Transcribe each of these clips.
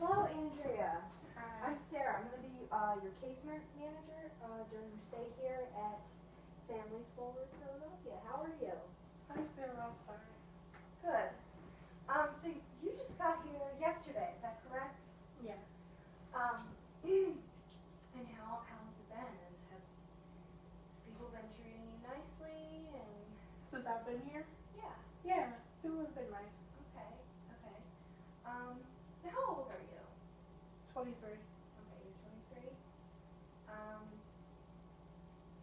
Hello, Andrea. Hi. I'm Sarah. I'm going to be your case manager during your stay here at Families Forward Philadelphia. How are you? Hi, Sarah. I'm sorry. Good. So you just got here yesterday, is that correct? Yes. And how's it been? And have people been treating you nicely? And Since I've been here? yeah. Yeah, people have been nice. Okay. Okay. Now how old are you? 23. Okay, you're 23. Um,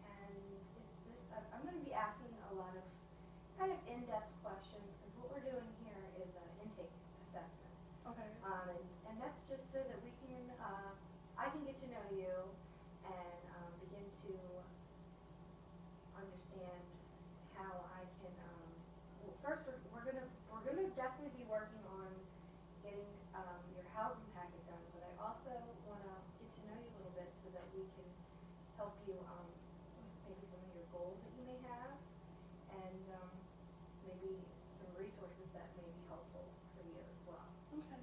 and is this? I'm going to be asking a lot of kind of in-depth questions because what we're doing here is an intake assessment. Okay. And that's just so that we can, I can get to know you and begin to understand how I can. Well, first we're gonna definitely be working on getting your housing packet done, but I also want to get to know you a little bit so that we can help you with maybe some of your goals that you may have, and maybe some resources that may be helpful for you as well. Okay.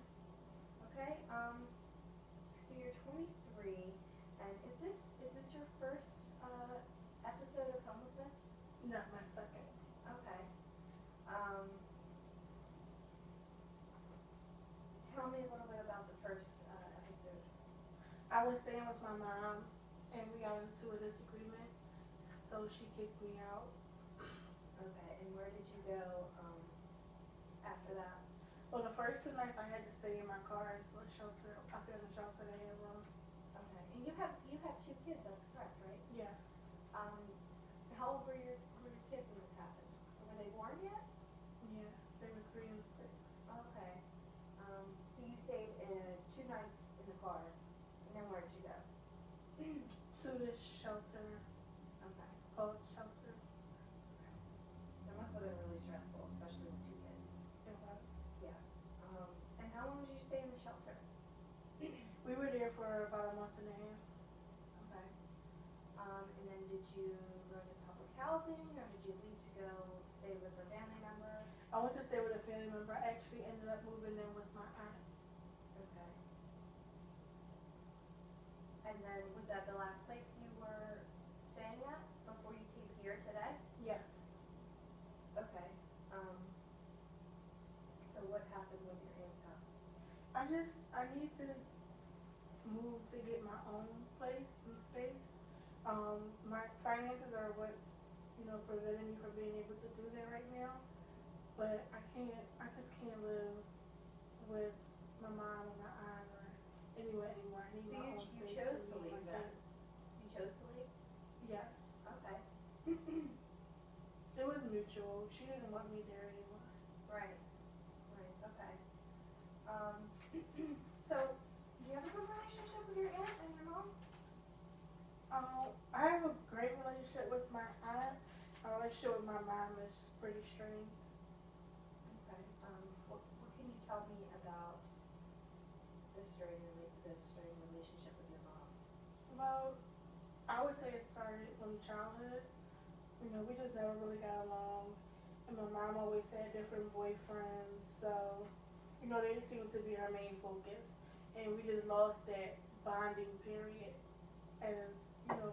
Okay. So you're 23, and is this your first episode of homelessness? Not my second. Okay. Um, Tell me a little bit about the first episode. I was staying with my mom, and we got into a disagreement, so she kicked me out. Okay, and where did you go after that? Well, the first 2 nights I had to stay in my car until the shelter. I feel the shelter they had room. Okay, and you have two kids. That's correct, right? Yes. Um, how old were your kids when this happened? Were they born yet? Yeah. They were 3 and 6. Okay. So you stayed 2 nights in the car, and then where did you go? To this shelter, Okay. called shelter. That must have been really stressful, especially with two kids. It was. Yeah. And how long did you stay in the shelter? We were there for about a month and a half. Okay. And then did you go to public housing, or did you leave to go stay with a family member? I went to stay with a family member. I actually ended up moving in with my aunt. Okay. And then was that the last place you were staying at before you came here today? Yes. Okay. So what happened with your aunt's house? I need to move to get my own place and space. My finances are what's, preventing me from being able to do that right now. But I just can't live with my mom or my aunt or anyone anymore. I need So my own you space. chose to Me and leave my then? kids. You chose to leave? Yes. Okay. It was mutual. She didn't want me there anymore. Right. Right. Okay. So do you have a good relationship with your aunt and your mom? I have a great relationship with my aunt. My relationship with my mom is pretty strained. Okay. What can you tell me about this strained relationship with your mom? Well, I would say it started from childhood. We just never really got along. And my mom always had different boyfriends, so, they seemed to be her main focus. And we just lost that bonding period as,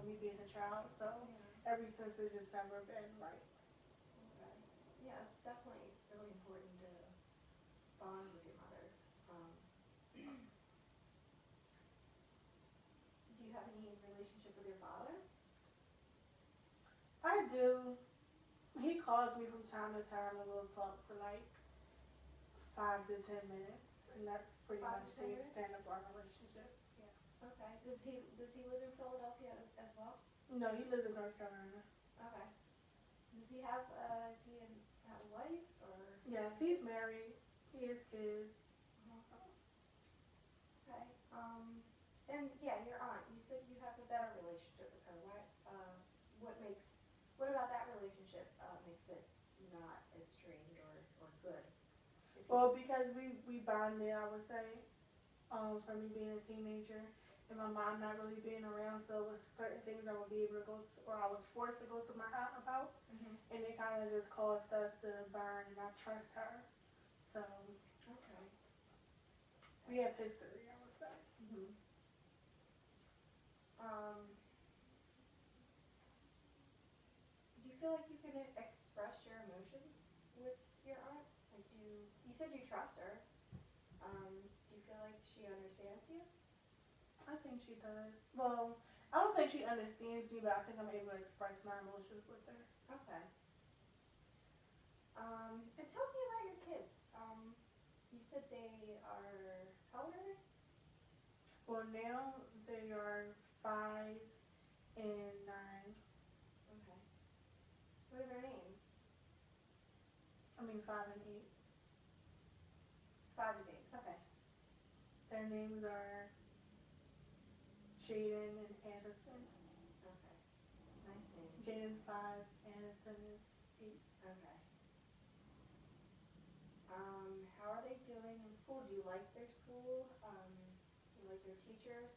me being a child. So, Yeah. ever since it's just never been right. Okay. Yeah, it's definitely really important to bond with your mother. Do you have any relationship with your father? I do. He calls me from time to time and we'll talk for like 5 to 10 minutes. And that's pretty Five much to the 10 minutes? extent of our relationship. Yeah. Okay. Does he live in Philadelphia as well? No, he lives in North Carolina. Okay. Does he have have a wife or? Yes, he's married. He has kids. Okay. And yeah, your aunt. You said you have a better relationship with her. What about that relationship makes it not as strained or good? Well, because we bonded, I would say, from me being a teenager and my mom not really being around, so it was certain things I would be able to go to, or I was forced to go to my aunt about, and it kind of just caused us to bond, and I trust her. So Okay. we have history. I feel like you can express your emotions with your aunt? Like, you said you trust her. Do you feel like she understands you? I think she does. Well, I don't think she understands me, but I think I'm able to express my emotions with her. Okay. And tell me about your kids. You said they are, how old are they? Well, now they are 5 and 9. Okay. What are their names? 5 and 8. 5 and 8. Okay. Their names are Jaden and Addison. Okay. Nice names. Jaden's 5, Addison is 8. Okay. How are they doing in school? Do you like their school? Do you like their teachers?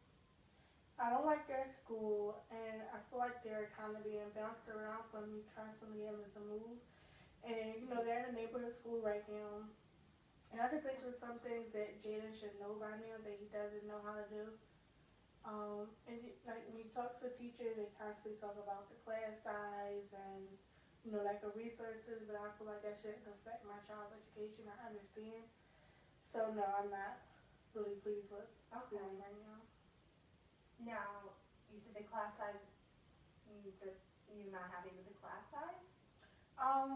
I don't like their school, and I feel like they're kind of being bounced around from me constantly having to move. And, they're in a neighborhood school right now. And I just think there's some things that Jaden should know by now that he doesn't know how to do. Like when you talk to a teacher, they constantly talk about the class size and, like the resources, but I feel like that shouldn't affect my child's education. I understand. So no, I'm not really pleased with school right now. Now, you said the class size, you're not happy with the class size?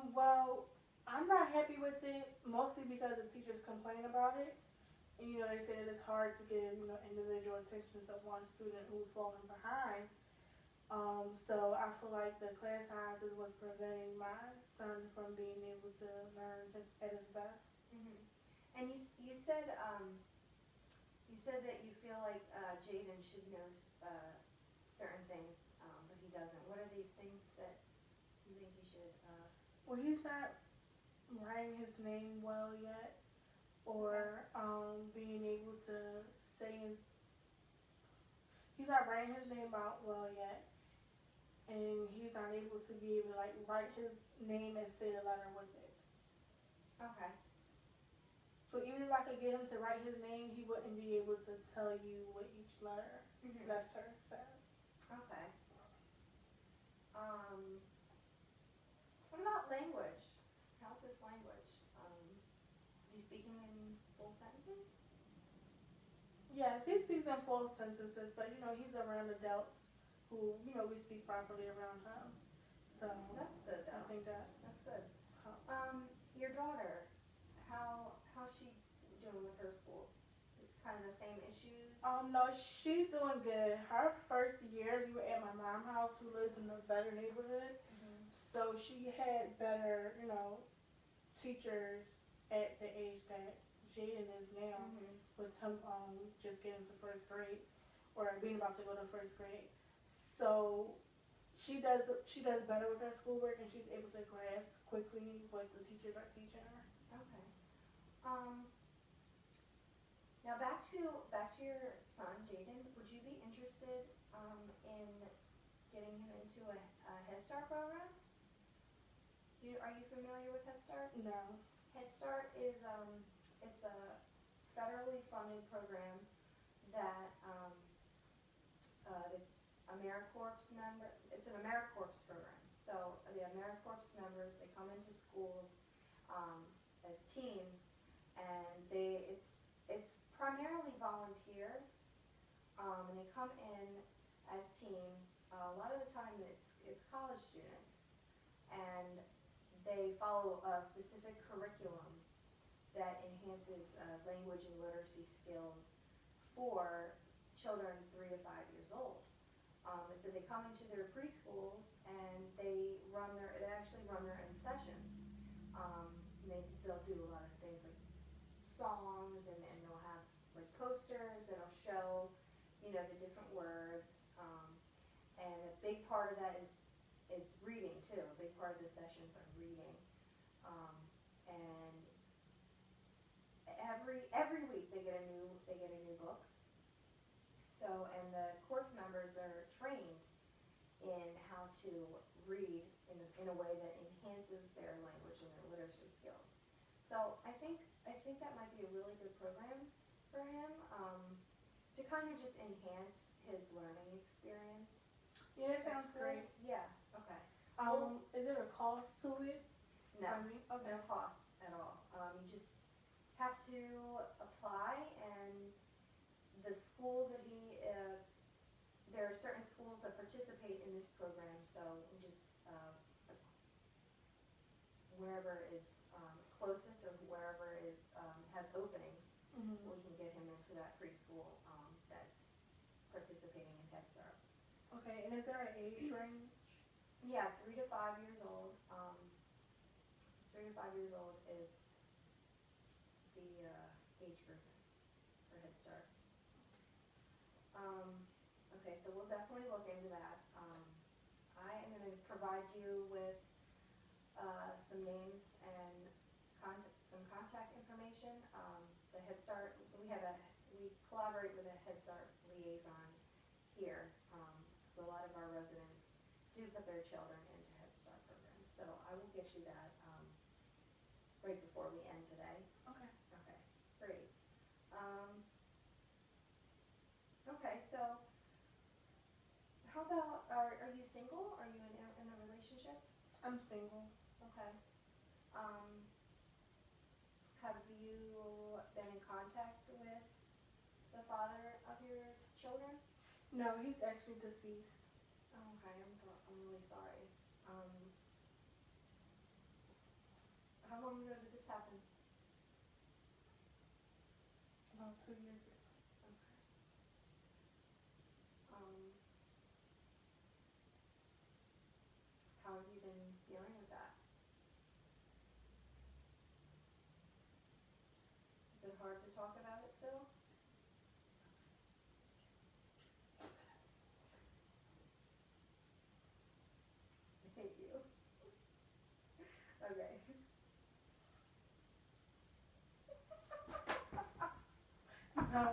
Well, I'm not happy with it mostly because the teachers complain about it. And, they say that it's hard to give, individual attention to one student who's falling behind. So I feel like the class size is what's preventing my son from being able to learn at his best. Mm-hmm. And you said that you feel like Jaden should know certain things, but he doesn't. What are these things that you think he should? Well, he's not writing his name well yet, or being able to say he's not writing his name out well yet, and he's not able to be able to write his name and say the letter with it. Okay. So even if I could get him to write his name, he wouldn't be able to tell you what each letter says. Okay. What about language? How's his language? Is he speaking in full sentences? Yes, he speaks in full sentences, but he's around adults who we speak properly around him. So that's good though. I think that's good. Your daughter, how's she doing with her school? It's kind of the same issues? No, she's doing good. Her first year, we were at my mom's house, who lives in a better neighborhood. Mm-hmm. So she had better, teachers at the age that Jaden is now, mm-hmm. with him just getting to first grade, or being about to go to first grade. So she does better with her schoolwork, and she's able to grasp quickly what the teachers are teaching her. Okay. Now back to your son, Jaden. Would you be interested in getting him into a Head Start program? Are you familiar with Head Start? No. Head Start is it's a federally funded program that the AmeriCorps member. It's an AmeriCorps program. So the AmeriCorps members, they come into schools as teams, and it's primarily volunteer, and they come in as teams. A lot of the time it's college students, and they follow a specific curriculum that enhances language and literacy skills for children 3 to 5 years old. And so they come into their preschools, and they actually run their own sessions. They'll do a lot of things like songs, and they'll have like posters that'll show, the different words. And a big part of that is reading too. A big part of the sessions are reading. And every week they get a new book. So, and the course members are trained in how to read in a way that enhances their language and their literacy skills. So I think that might be a really good program for him to kind of just enhance his learning experience. Yeah, that sounds great. Yeah. Okay. Is there a cost to it? No, I mean, okay. no cost at all. You just have to apply, and the school that there are certain schools that participate in this program, so we just, wherever is closest or wherever has openings, Mhm. we can get him into that preschool that's participating in Head Start. Okay, and is there an age range? Yeah, 3 to 5 years old. 3 to 5 years old is the age group for Head Start. Okay, so we'll definitely look into that. I am going to provide you with some names and some contact information. The Head Start, we collaborate with a Head Start liaison here. So a lot of our residents do put their children into Head Start programs. So I will get you that right before we end today. Okay. Okay, great. Okay, so how about, are you single? Are you in a relationship? I'm single. Okay. Have you been in contact with the father of your children? No, he's actually deceased. Oh, okay, I'm really sorry. How long ago did this happen? About 2 years ago. Okay. How have you been dealing with that? Is it hard to talk about it still? I hate you. Okay. No.